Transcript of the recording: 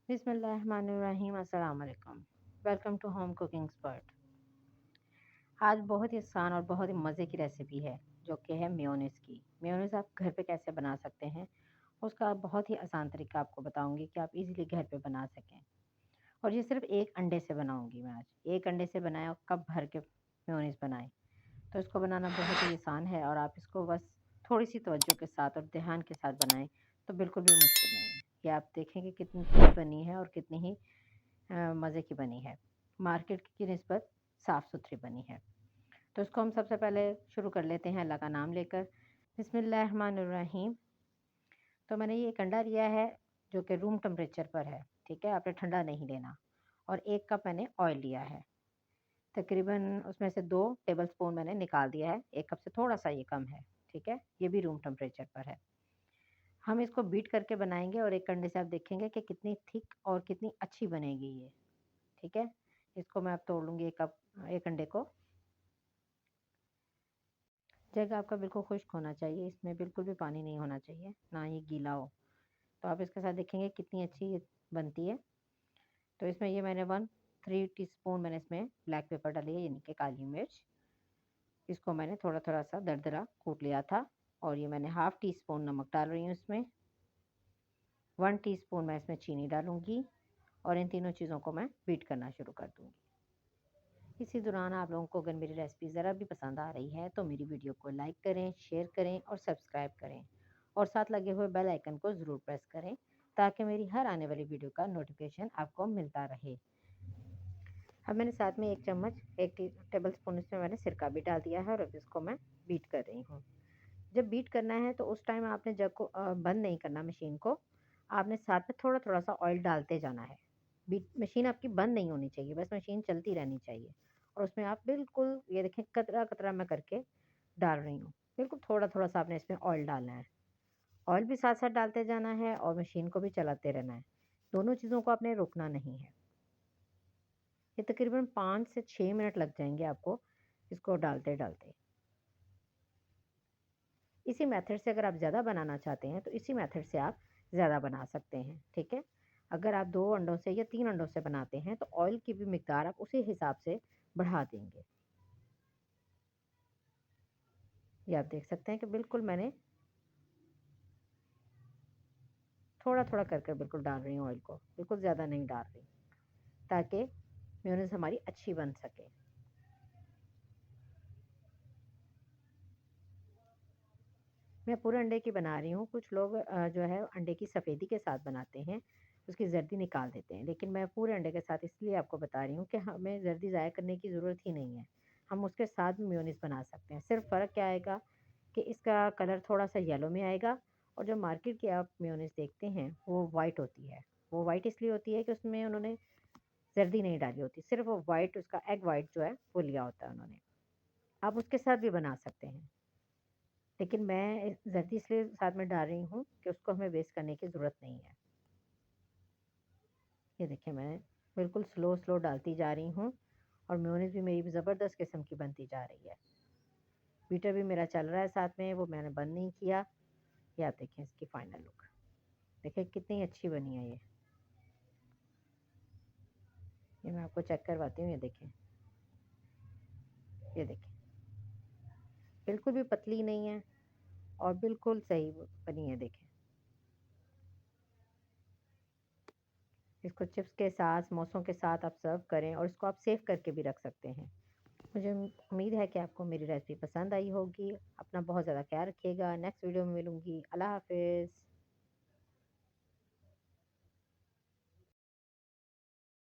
बिस्मिल्लाहिर्रहमानिर्रहीम अस्सलाम वालेकुम। Welcome to home cooking expert. आज बहुत ही आसान और बहुत ही मज़े की रेसिपी है जो कि है मेयोनीज़ की। मेयोनीज़ आप घर पे कैसे बना सकते हैं उसका बहुत ही आसान तरीका आपको बताऊंगी कि आप इजीली घर पे बना सकें। और ये सिर्फ एक अंडे से बनाऊंगी मैं आज। एक अंडे से बनाया कप भर के मेयोनीज़ बनाएं तो इसको बनाना बहुत ही आसान है और आप इसको बस थोड़ी सी तवज्जो के साथ और ध्यान के साथ बनाएं तो बिल्कुल भी मुश्किल नहीं है। ये आप देखेंगे कितनी ठीक बनी है और कितनी ही मज़े की बनी है। मार्केट की निस्बत साफ़ सुथरी बनी है। तो इसको हम सबसे पहले शुरू कर लेते हैं अल्लाह का नाम लेकर। बिस्मिल्लाहिर्रहमानिर्रहीम। तो मैंने ये एक अंडा लिया है जो कि रूम टेम्परेचर पर है, ठीक है? आपने ठंडा नहीं लेना। और 1 कप मैंने ऑयल लिया है। तकरीबन उसमें से 2 टेबल स्पून मैंने निकाल दिया है। 1 कप से थोड़ा-सा ये कम है, ठीक है? ये भी रूम टेम्परेचर पर है। हम इसको बीट करके बनाएँगे और एक अंडे से आप देखेंगे कि कितनी थिक और कितनी अच्छी बनेगी ये, ठीक है? इसको मैं अब तोड़ लूँगी 1 अंडे को। जगह आपका बिल्कुल खुश्क होना चाहिए, इसमें बिल्कुल भी पानी नहीं होना चाहिए, ना ये गीला हो। तो आप इसके साथ देखेंगे कितनी अच्छी ये बनती है। तो इसमें ये मैंने 3 टीस्पून मैंने इसमें ब्लैक पेपर डाली है, यानी कि काली मिर्च। इसको मैंने थोड़ा-थोड़ा सा दरदरा कूट लिया था। और ये मैंने हाफ़ टी स्पून नमक डाल रही हूँ इसमें। 1 टीस्पून मैं इसमें चीनी डालूँगी और इन तीनों चीज़ों को मैं बीट करना शुरू कर दूँगी। इसी दौरान आप लोगों को अगर मेरी रेसिपी ज़रा भी पसंद आ रही है तो मेरी वीडियो को लाइक करें, शेयर करें और सब्सक्राइब करें और साथ लगे हुए बेल आइकन को ज़रूर प्रेस करें ताकि मेरी हर आने वाली वीडियो का नोटिफिकेशन आपको मिलता रहे। अब मैंने साथ में 1 चम्मच 1 टेबल स्पून इसमें मैंने सिरका भी डाल दिया है और अब इसको मैं बीट कर रही हूँ। जब बीट करना है तो उस टाइम आपने जग को बंद नहीं करना मशीन को। आपने साथ में थोड़ा-थोड़ा सा ऑयल डालते जाना है। बीट मशीन आपकी बंद नहीं होनी चाहिए, बस मशीन चलती रहनी चाहिए। और उसमें आप बिल्कुल ये देखें कतरा-कतरा मैं करके डाल रही हूँ। बिल्कुल थोड़ा-थोड़ा सा आपने इसमें ऑयल डालना है। ऑयल भी साथ-साथ डालते जाना है और मशीन को भी चलाते रहना है। दोनों चीज़ों को आपने रोकना नहीं है। ये तकरीबन 5 से 6 मिनट लग जाएँगे आपको इसको डालते-डालते। इसी मेथड से अगर आप ज़्यादा बनाना चाहते हैं तो इसी मेथड से आप ज़्यादा बना सकते हैं, ठीक है? अगर आप 2 अंडों से या 3 अंडों से बनाते हैं तो ऑयल की भी मिकदार आप उसी हिसाब से बढ़ा देंगे। ये आप देख सकते हैं कि बिल्कुल मैंने थोड़ा-थोड़ा कर बिल्कुल डाल रही हूँ ऑयल को, बिल्कुल ज़्यादा नहीं डाल रही, ताकि मेयोनीज़ हमारी अच्छी बन सके। मैं पूरे अंडे की बना रही हूँ, कुछ लोग जो है अंडे की सफ़ेदी के साथ बनाते हैं, उसकी ज़र्दी निकाल देते हैं, लेकिन मैं पूरे अंडे के साथ इसलिए आपको बता रही हूँ कि हमें ज़र्दी ज़ाया करने की ज़रूरत ही नहीं है। हम उसके साथ भी मेयोनीज़ बना सकते हैं, सिर्फ़ फ़र्क क्या आएगा कि इसका कलर थोड़ा-सा येलो में आएगा और जो मार्केट की आप मेयोनीज़ देखते हैं, वो वाइट होती है। वो वाइट इसलिए होती है कि उसमें उन्होंने ज़र्दी नहीं डाली होती, सिर्फ़ वो वाइट उसका एग वाइट जो है, वो लिया होता है उन्होंने। आप उसके साथ भी बना सकते हैं। लेकिन मैं ज़र्दी इसलिए साथ में डाल रही हूँ कि उसको हमें वेस्ट करने की ज़रूरत नहीं है। ये देखिए मैं बिल्कुल स्लो डालती जा रही हूँ और मेयोनीज़ भी मेरी ज़बरदस्त किस्म की बनती जा रही है। बीटर भी मेरा चल रहा है साथ में, वो मैंने बंद नहीं किया। ये आप देखें इसकी फाइनल लुक। देखिए कितनी अच्छी बनी है ये। ये मैं आपको चेक करवाती हूँ, ये देखें। ये देखें, बिल्कुल भी पतली नहीं है और बिल्कुल सही बनी है, देखें। इसको चिप्स के साथ, समोसों के साथ आप सर्व करें और इसको आप सेव करके भी रख सकते हैं। मुझे उम्मीद है कि आपको मेरी रेसिपी पसंद आई होगी। अपना बहुत ज़्यादा ख्याल रखिएगा। नेक्स्ट वीडियो में मिलूँगी। अल्लाह हाफ़िज़।